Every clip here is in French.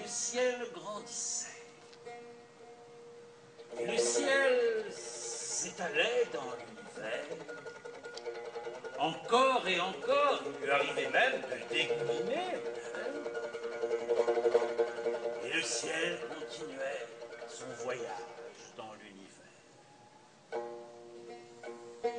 ciel grandissait. Et le ciel s'étalait dans l'univers. Encore et encore, il lui arrivait même de décliner. Et le ciel continuait son voyage dans l'univers.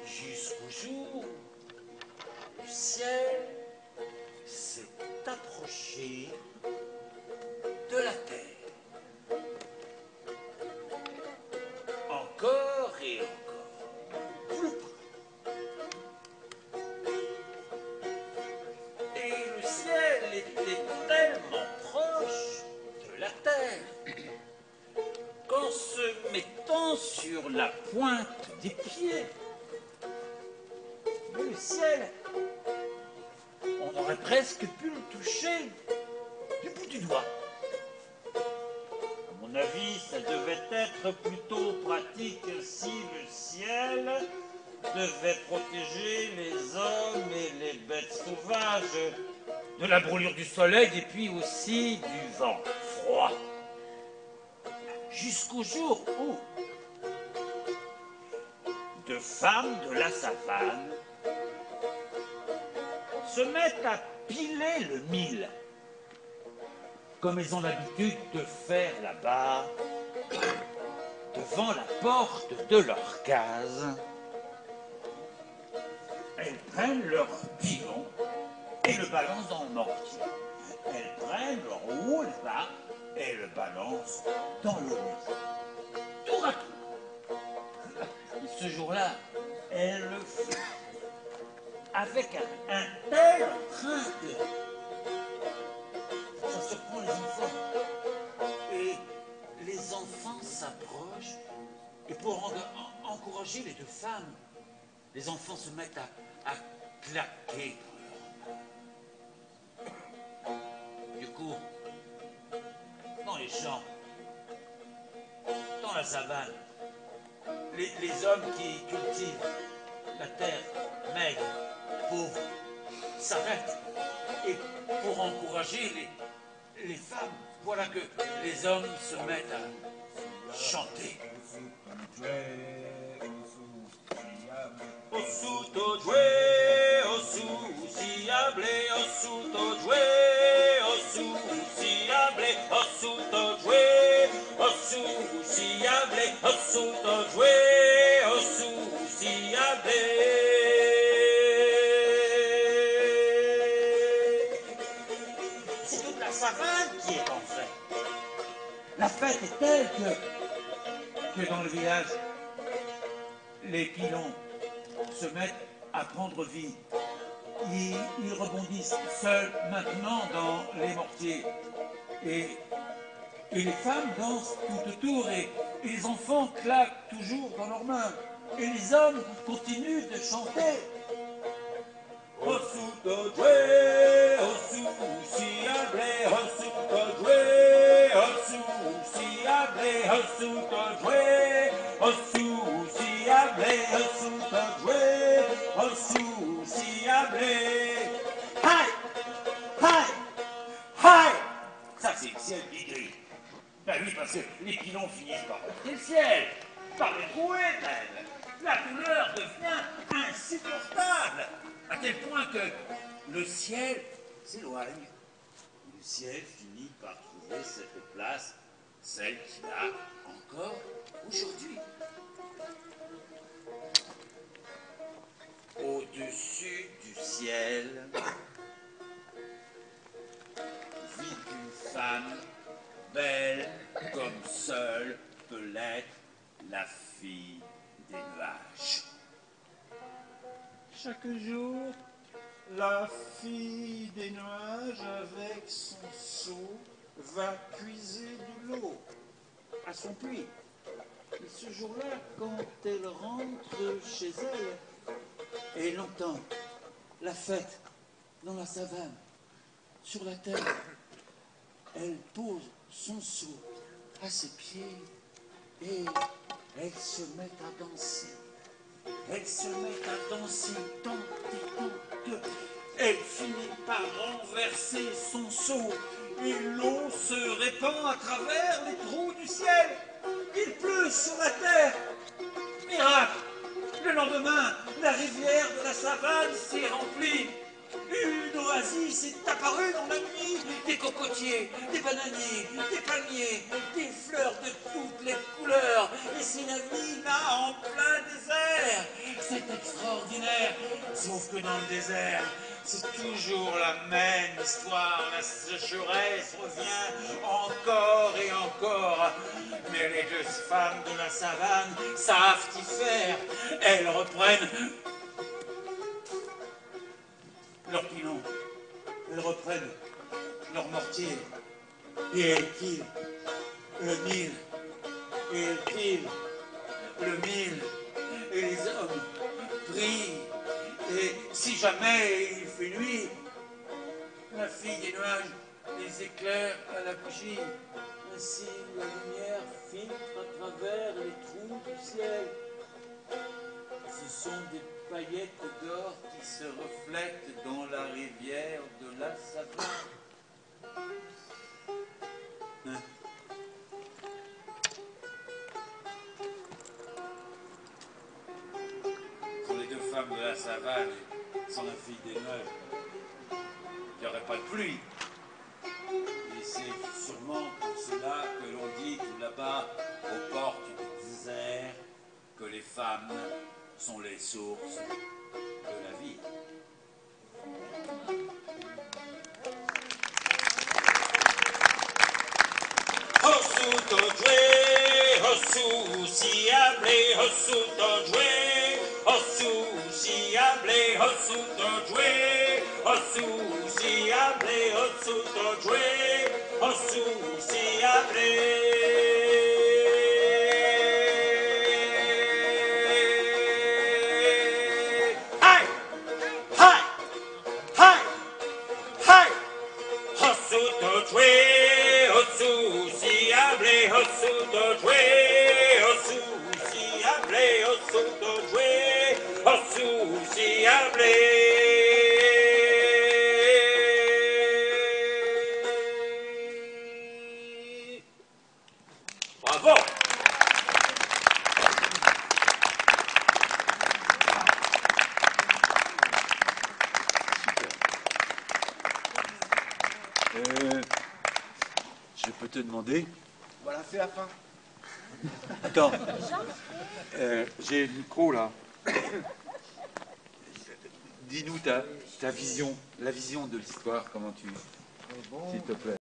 Jusqu'au jour où le ciel s'est approché de la terre. Encore et encore, plus près. Et le ciel était tellement proche de la terre qu'en se mettant sur la pointe des pieds, le ciel, on aurait presque pu le toucher du bout du doigt. À mon avis, ça devait être plutôt pratique si le ciel devait protéger les hommes et les bêtes sauvages de la brûlure du soleil et puis aussi du vent froid. Jusqu'au jour où deux femmes de la savane se mettent à piler le mil, comme elles ont l'habitude de faire là-bas, devant la porte de leur case. Elles prennent leur pilon et le balancent dans le mortier. Elles prennent leur roue là et le balancent dans le lit. Tour à tour. Et ce jour-là, elles le font avec un tel train que ça surprend les enfants. Et les enfants s'approchent et pour encourager les deux femmes, les enfants se mettent à claquer dans leurs mains. Du coup, dans les champs, dans la savane, les hommes qui cultivent la terre maigre, pauvre, s'arrêtent. Et pour encourager les femmes, voilà que les hommes se mettent à chanter. Osuto joué, osu si ablé, osuto joué, osu si ablé, osuto joué, osu si ablé, osuto joué, osu si ablé. C'est toute la savane qui est en fête. La fête est telle que dans le village, les pilons se mettent à prendre vie. Ils rebondissent seuls maintenant dans les mortiers. Et les femmes dansent tout autour et les enfants claquent toujours dans leurs mains. Et les hommes continuent de chanter. Osuto joué, osu si ablé, osuto joué, osu si ablé, osuto joué, osu si ablé, osuto joué, osu si ablé. Hi, hi, hi. Ça c'est le ciel qui grille. Ben oui, parce que les pilons finissent par monter le ciel, par les trouer d'elle. La douleur devient insupportable, à tel point que le ciel s'éloigne. Le ciel finit par trouver cette place, celle qu'il a encore aujourd'hui. Au-dessus du ciel vit une femme belle comme seule peut l'être la fille des nuages. Chaque jour, la fille des nuages, avec son seau, va puiser de l'eau à son puits. Et ce jour-là, quand elle rentre chez elle, elle entend la fête dans la savane, sur la terre. Elle pose son seau à ses pieds et elle se met à danser. Elle se met à danser tant et tant que elle finit par renverser son seau et l'eau se répand à travers les trous du ciel. Il pleut sur la terre. Miracle! Le lendemain, la rivière de la savane s'est remplie. Une oasis est apparue dans la nuit. Des cocotiers, des bananiers, des palmiers, des fleurs de toutes les couleurs. Et c'est la vie là en plein désert. C'est extraordinaire. Sauf que dans le désert, c'est toujours la même histoire. La sécheresse revient encore et encore. Mais les deux femmes de la savane savent y faire. Elles reprennent leur pilon. Elles reprennent leur mortier. Et elles pilent le mil. Et elles pilent le mil. Et les hommes prient. Et si jamais il fait nuit, la fille des nuages les éclaire à la bougie. Ainsi la lumière filtre à travers les trous du ciel. Ce sont des paillettes d'or qui se reflètent dans la rivière de la savane. Hein? Sont les deux femmes de la savane, sans la fille des nuages. Il n'y aurait pas de pluie. Et c'est sûrement pour cela que l'on dit tout là-bas, aux portes du désert, que les femmes sont les sources de la vie. Hosu tojwe, hosu siable, hosu tojwe, hosu siable, hosu tojwe, hosu siable, hosu tojwe, hosu siable. Bravo! Je peux te demander? Voilà, c'est la fin. Attends, j'ai le micro là. Dis-nous ta vision, la vision de l'histoire, comment tu... S'il te plaît.